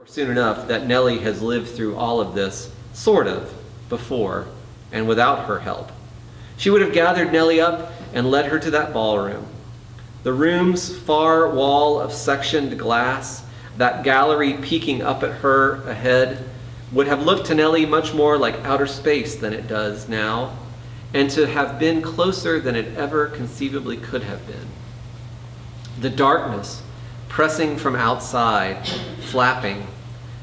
soon enough that Nellie has lived through all of this, sort of, before, and without her help. She would have gathered Nellie up and led her to that ballroom. The room's far wall of sectioned glass, that gallery peeking up at her ahead, would have looked to Nellie much more like outer space than it does now, and to have been closer than it ever conceivably could have been. The darkness pressing from outside, flapping.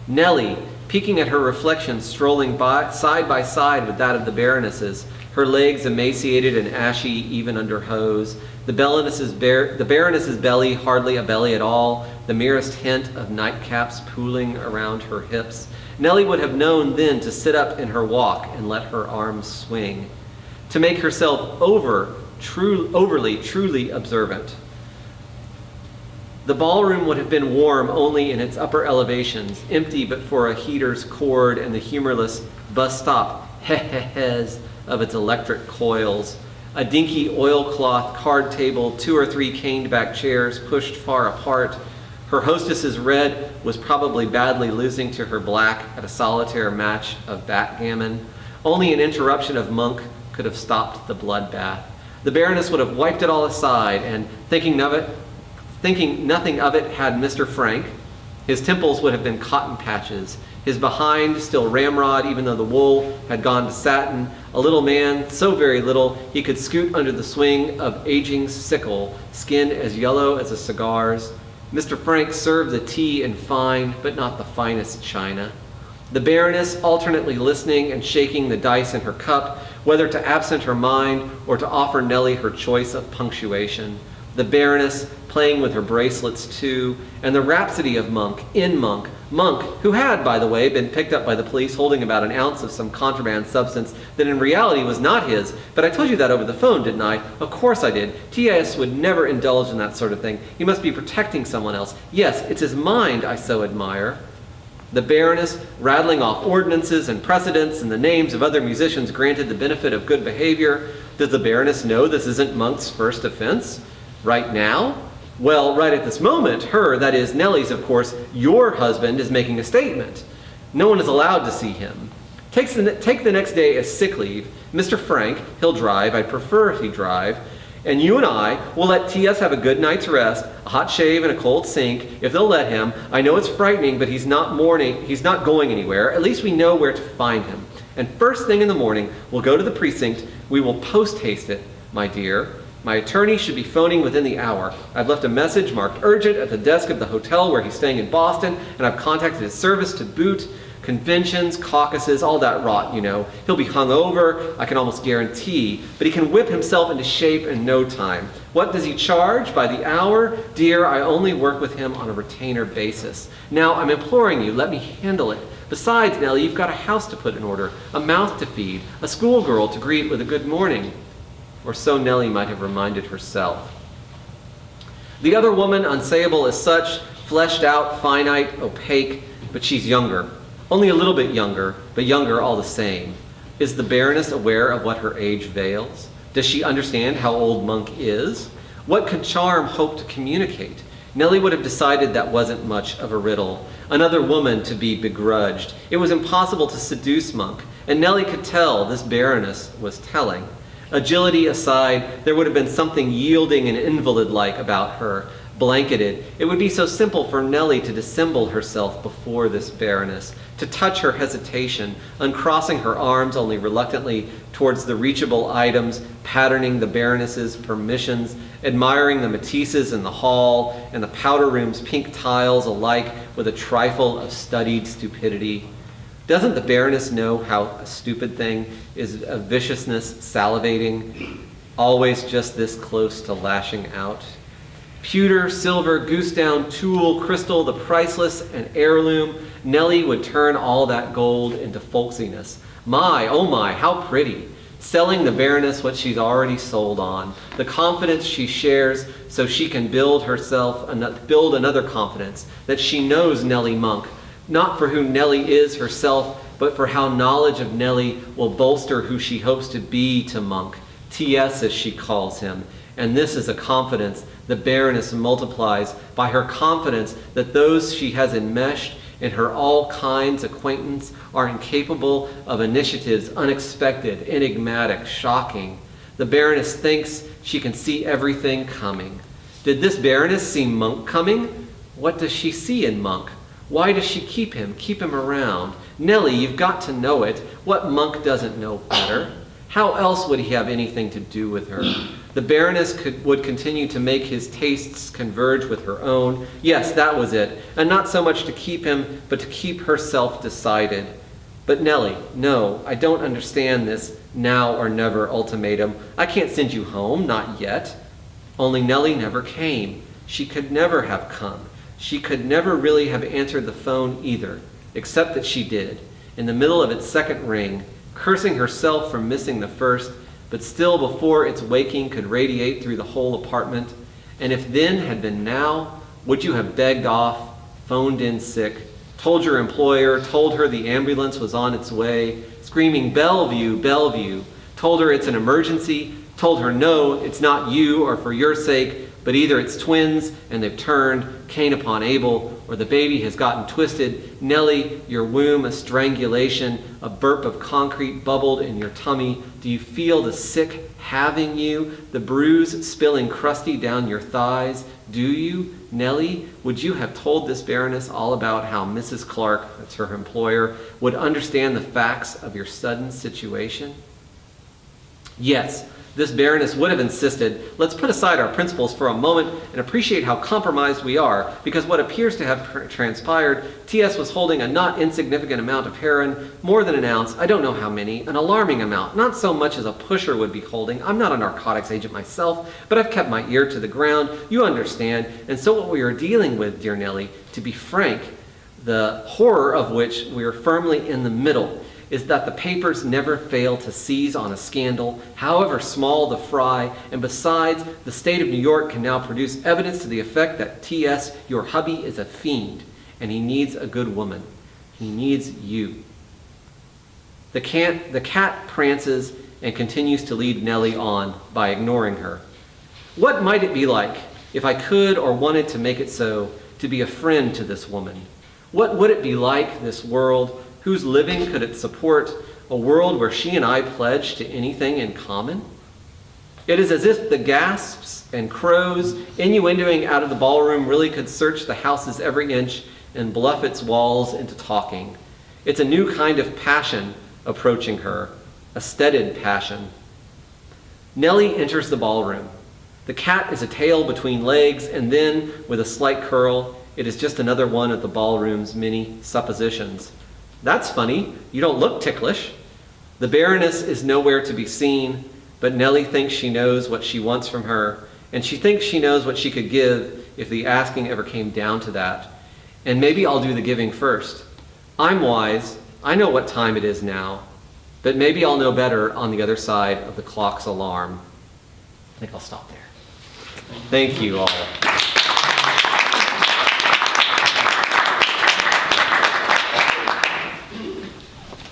Nellie, peeking at her reflection, strolling side by side with that of the Baroness's, her legs emaciated and ashy even under hose, the Baroness's belly hardly a belly at all, the merest hint of nightcaps pooling around her hips. Nellie would have known then to sit up in her walk and let her arms swing, to make herself overly, truly observant. The ballroom would have been warm only in its upper elevations, empty but for a heater's cord and the humorless bus stop he-he-hes of its electric coils. A dinky oilcloth card table, 2 or 3 caned-back chairs pushed far apart. Her hostess's red was probably badly losing to her black at a solitaire match of backgammon. Only an interruption of Monk could have stopped the bloodbath. The Baroness would have wiped it all aside, and thinking nothing of it had Mr. Frank. His temples would have been cotton patches, his behind still ramrod even though the wool had gone to satin, a little man, so very little he could scoot under the swing of aging's sickle, skin as yellow as a cigar's. Mr. Frank served the tea in fine, but not the finest china. The Baroness alternately listening and shaking the dice in her cup, whether to absent her mind or to offer Nellie her choice of punctuation. The Baroness playing with her bracelets too, and the rhapsody of Monk, Monk, who had, by the way, been picked up by the police holding about an ounce of some contraband substance that in reality was not his. But I told you that over the phone, didn't I? Of course I did. T.S. would never indulge in that sort of thing. He must be protecting someone else. Yes, it's his mind I so admire. The Baroness rattling off ordinances and precedents and the names of other musicians granted the benefit of good behavior. Does the Baroness know this isn't Monk's first offense? Right now? Well, right at this moment, that is, Nellie's, of course, your husband is making a statement. No one is allowed to see him. Take the next day as sick leave. Mr. Frank, he'll drive. I prefer he drive. And you and I will let T.S. have a good night's rest, a hot shave and a cold sink, if they'll let him. I know it's frightening, but he's not going anywhere. At least we know where to find him. And first thing in the morning, we'll go to the precinct. We will post-haste it, my dear. My attorney should be phoning within the hour. I've left a message marked urgent at the desk of the hotel where he's staying in Boston, and I've contacted his service to boot. Conventions, caucuses, all that rot, you know. He'll be hung over, I can almost guarantee, but he can whip himself into shape in no time. What does he charge by the hour? Dear, I only work with him on a retainer basis. Now, I'm imploring you, let me handle it. Besides, Nellie, you've got a house to put in order, a mouth to feed, a schoolgirl to greet with a good morning. Or so Nellie might have reminded herself. The other woman, unsayable as such, fleshed out, finite, opaque, but she's younger. Only a little bit younger, but younger all the same. Is the Baroness aware of what her age veils? Does she understand how old Monk is? What could charm hope to communicate? Nellie would have decided that wasn't much of a riddle. Another woman to be begrudged. It was impossible to seduce Monk, and Nellie could tell this Baroness was telling. Agility aside, there would have been something yielding and invalid-like about her, blanketed. It would be so simple for Nellie to dissemble herself before this Baroness, to touch her hesitation, uncrossing her arms only reluctantly towards the reachable items, patterning the Baroness's permissions, admiring the Matisses in the hall and the powder room's pink tiles alike with a trifle of studied stupidity. Doesn't the Baroness know how a stupid thing is a viciousness salivating, always just this close to lashing out? Pewter, silver, goose-down, tulle, crystal, the priceless, and heirloom, Nellie would turn all that gold into folksiness. My, oh my, how pretty. Selling the Baroness what she's already sold on, the confidence she shares so she can build another confidence, that she knows Nellie Monk, not for who Nellie is herself, but for how knowledge of Nellie will bolster who she hopes to be to Monk, T.S. as she calls him. And this is a confidence the Baroness multiplies by her confidence that those she has enmeshed and her all-kinds acquaintance are incapable of initiatives unexpected, enigmatic, shocking. The Baroness thinks she can see everything coming. Did this Baroness see Monk coming? What does she see in Monk? Why does she keep him around? Nellie, you've got to know it. What Monk doesn't know better? How else would he have anything to do with her? The Baroness would continue to make his tastes converge with her own. Yes, that was it. And not so much to keep him, but to keep herself decided. But Nellie, no, I don't understand this now or never ultimatum. I can't send you home, not yet. Only Nellie never came. She could never have come. She could never really have answered the phone either, except that she did, in the middle of its second ring, cursing herself for missing the first, but still before its waking could radiate through the whole apartment. And if then had been now, would you have begged off, phoned in sick, told your employer, told her the ambulance was on its way, screaming, "Bellevue, Bellevue," told her it's an emergency, told her no, it's not you or for your sake, but either it's twins and they've turned, Cain upon Abel, or the baby has gotten twisted. Nellie, your womb a strangulation, a burp of concrete bubbled in your tummy. Do you feel the sick having you, the bruise spilling crusty down your thighs? Do you, Nellie? Would you have told this Baroness all about how Mrs. Clark, that's her employer, would understand the facts of your sudden situation? Yes. This Baroness would have insisted, let's put aside our principles for a moment and appreciate how compromised we are, because what appears to have transpired, T.S. was holding a not insignificant amount of heroin, more than an ounce, I don't know how many, an alarming amount, not so much as a pusher would be holding. I'm not a narcotics agent myself, but I've kept my ear to the ground, you understand, and so what we are dealing with, dear Nellie, to be frank, the horror of which we are firmly in the middle, is that the papers never fail to seize on a scandal, however small the fry, and besides, the state of New York can now produce evidence to the effect that T.S., your hubby, is a fiend, and he needs a good woman. He needs you. The cat prances and continues to lead Nellie on by ignoring her. What might it be like, if I could or wanted to make it so, to be a friend to this woman? What would it be like, this world? Whose living could it support? A world where she and I pledge to anything in common? It is as if the gasps and crows innuendoing out of the ballroom really could search the house's every inch and bluff its walls into talking. It's a new kind of passion approaching her, a steaded passion. Nellie enters the ballroom. The cat is a tail between legs, and then, with a slight curl, it is just another one of the ballroom's many suppositions. That's funny. You don't look ticklish. The Baroness is nowhere to be seen, but Nellie thinks she knows what she wants from her, and she thinks she knows what she could give if the asking ever came down to that. And maybe I'll do the giving first. I'm wise. I know what time it is now, but maybe I'll know better on the other side of the clock's alarm. I think I'll stop there. Thank you all.